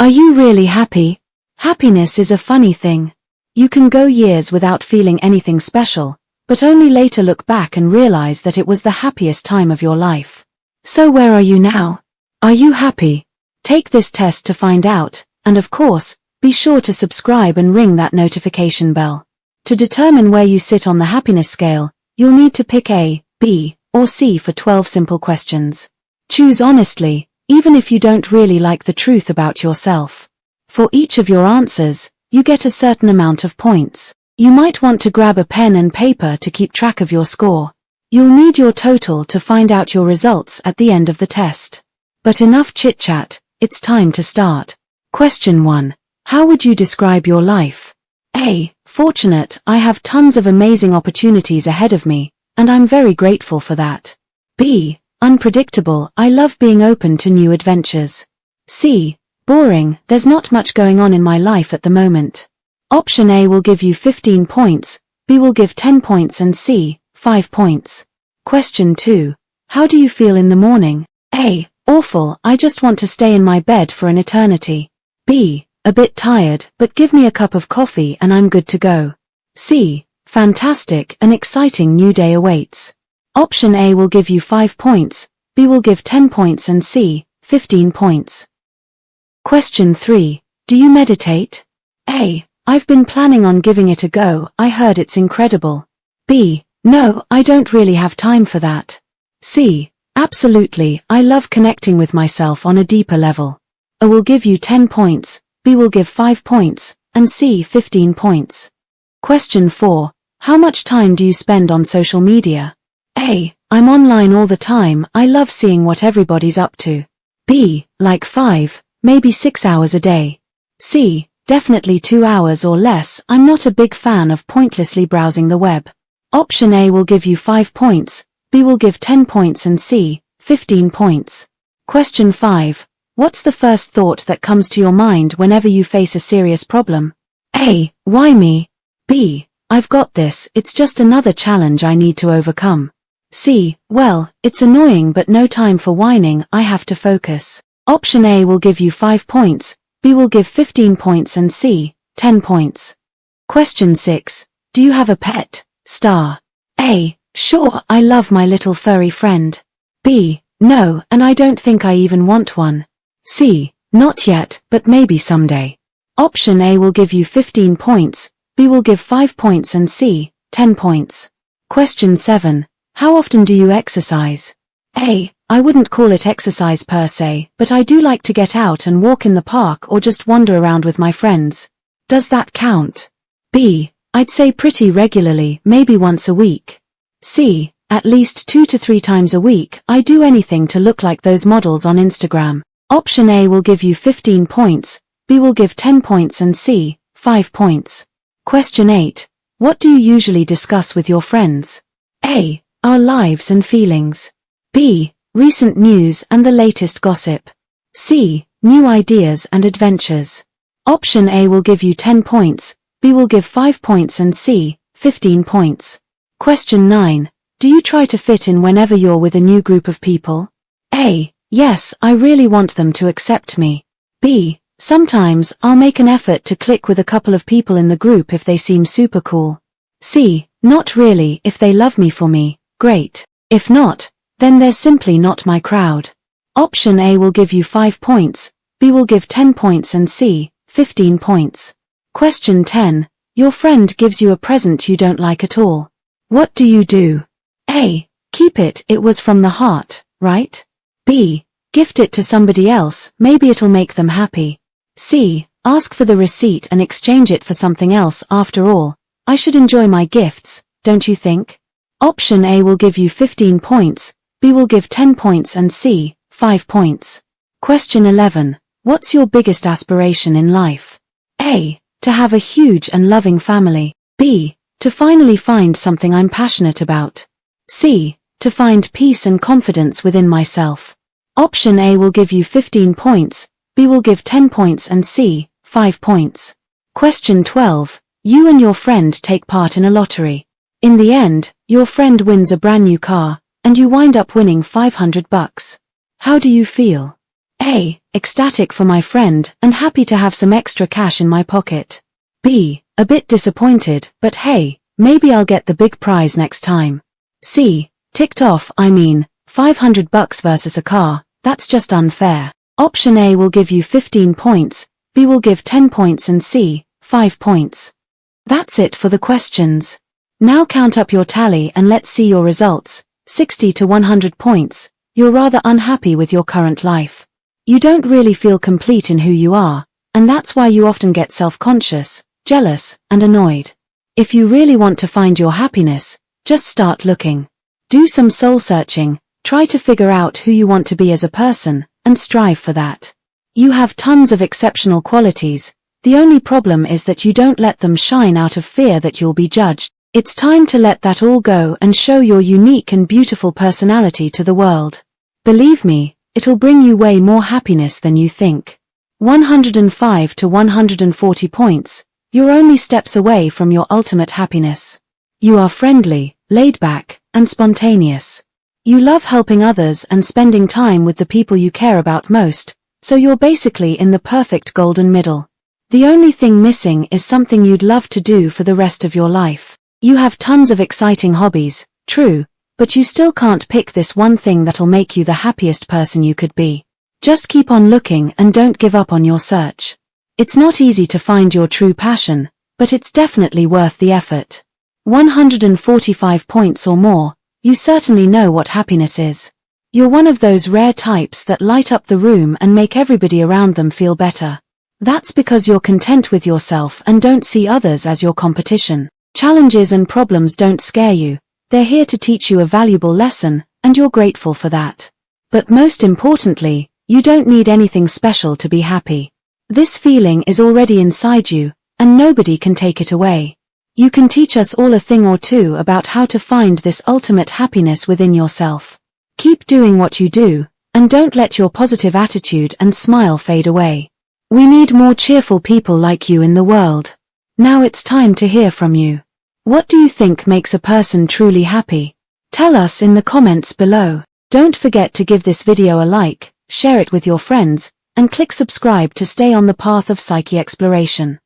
Are you really happy? Happiness is a funny thing. You can go years without feeling anything special, but only later look back and realize that it was the happiest time of your life. So where are you now? Are you happy? Take this test to find out, and of course, be sure to subscribe and ring that notification bell. To determine where you sit on the happiness scale, you'll need to pick A, B, or C for 12 simple questions. Choose honestly, even if you don't really like the truth about yourself. For each of your answers, you get a certain amount of points. You might want to grab a pen and paper to keep track of your score. You'll need your total to find out your results at the end of the test. But enough chit-chat, it's time to start. Question 1. How would you describe your life? A. Fortunate, I have tons of amazing opportunities ahead of me, and I'm very grateful for that. B. Unpredictable, I love being open to new adventures. C. Boring, there's not much going on in my life at the moment. Option A will give you 15 points, B will give 10 points and C, 5 points. Question 2. How do you feel in the morning? A. Awful, I just want to stay in my bed for an eternity. B. A bit tired, but give me a cup of coffee and I'm good to go. C. Fantastic, an exciting new day awaits. Option A will give you 5 points, B will give 10 points and C, 15 points. Question 3. Do you meditate? A. I've been planning on giving it a go, I heard it's incredible. B. No, I don't really have time for that. C. Absolutely, I love connecting with myself on a deeper level. A will give you 10 points, B will give 5 points, and C 15 points. Question 4. How much time do you spend on social media? A. I'm online all the time, I love seeing what everybody's up to. B. Like 5, maybe 6 hours a day. C. Definitely 2 hours or less, I'm not a big fan of pointlessly browsing the web. Option A will give you 5 points, B will give 10 points and C, 15 points. Question 5. What's the first thought that comes to your mind whenever you face a serious problem? A. Why me? B. I've got this, it's just another challenge I need to overcome. C. Well, it's annoying but no time for whining, I have to focus. Option A will give you 5 points, B will give 15 points and C, 10 points. Question 6. Do you have a pet? Star. A. Sure, I love my little furry friend. B. No, and I don't think I even want one. C. Not yet, but maybe someday. Option A will give you 15 points, B will give 5 points and C, 10 points. Question 7. How often do you exercise? A. I wouldn't call it exercise per se, but I do like to get out and walk in the park or just wander around with my friends. Does that count? B. I'd say pretty regularly, maybe once a week. C. At least 2 to 3 times a week, I do anything to look like those models on Instagram. Option A will give you 15 points, B will give 10 points and C, 5 points. Question 8. What do you usually discuss with your friends? A. Our lives and feelings. B. Recent news and the latest gossip. C. New ideas and adventures. Option A will give you 10 points, B will give 5 points and C, 15 points. Question 9. Do you try to fit in whenever you're with a new group of people? A. Yes, I really want them to accept me. B. Sometimes, I'll make an effort to click with a couple of people in the group if they seem super cool. C. Not really, if they love me for me, great. If not, then they're simply not my crowd. Option A will give you 5 points, B will give 10 points and C, 15 points. Question 10. Your friend gives you a present you don't like at all. What do you do? A. Keep it, it was from the heart, right? B. Gift it to somebody else, maybe it'll make them happy. C. Ask for the receipt and exchange it for something else, after all, I should enjoy my gifts, don't you think? Option A will give you 15 points, B will give 10 points and C, 5 points. Question 11. What's your biggest aspiration in life? A. To have a huge and loving family. B. To finally find something I'm passionate about. C. To find peace and confidence within myself. Option A will give you 15 points, B will give 10 points and C, 5 points. Question 12. You and your friend take part in a lottery. In the end, your friend wins a brand new car, and you wind up winning $500. How do you feel? A. ecstatic for my friend and happy to have some extra cash in my pocket. B. A bit disappointed, but hey, maybe I'll get the big prize next time. C. Ticked off, I mean, $500 versus a car, that's just unfair. Option A will give you 15 points, B will give 10 points and C, 5 points. That's it for the questions. Now count up your tally and let's see your results. 60 to 100 points. You're rather unhappy with your current life. You don't really feel complete in who you are, and that's why you often get self-conscious, jealous, and annoyed. If you really want to find your happiness, just start looking. Do some soul-searching, try to figure out who you want to be as a person, and strive for that. You have tons of exceptional qualities. The only problem is that you don't let them shine out of fear that you'll be judged. It's time to let that all go and show your unique and beautiful personality to the world. Believe me, it'll bring you way more happiness than you think. 105 to 140 points. You're only steps away from your ultimate happiness. You are friendly, laid back, and spontaneous. You love helping others and spending time with the people you care about most, so you're basically in the perfect golden middle. The only thing missing is something you'd love to do for the rest of your life. You have tons of exciting hobbies, true, but you still can't pick this one thing that'll make you the happiest person you could be. Just keep on looking and don't give up on your search. It's not easy to find your true passion, but it's definitely worth the effort. 145 points or more, you certainly know what happiness is. You're one of those rare types that light up the room and make everybody around them feel better. That's because you're content with yourself and don't see others as your competition. Challenges and problems don't scare you. They're here to teach you a valuable lesson, and you're grateful for that. But most importantly, you don't need anything special to be happy. This feeling is already inside you, and nobody can take it away. You can teach us all a thing or two about how to find this ultimate happiness within yourself. Keep doing what you do, and don't let your positive attitude and smile fade away. We need more cheerful people like you in the world. Now it's time to hear from you. What do you think makes a person truly happy? Tell us in the comments below. Don't forget to give this video a like, share it with your friends, and click subscribe to stay on the path of psyche exploration.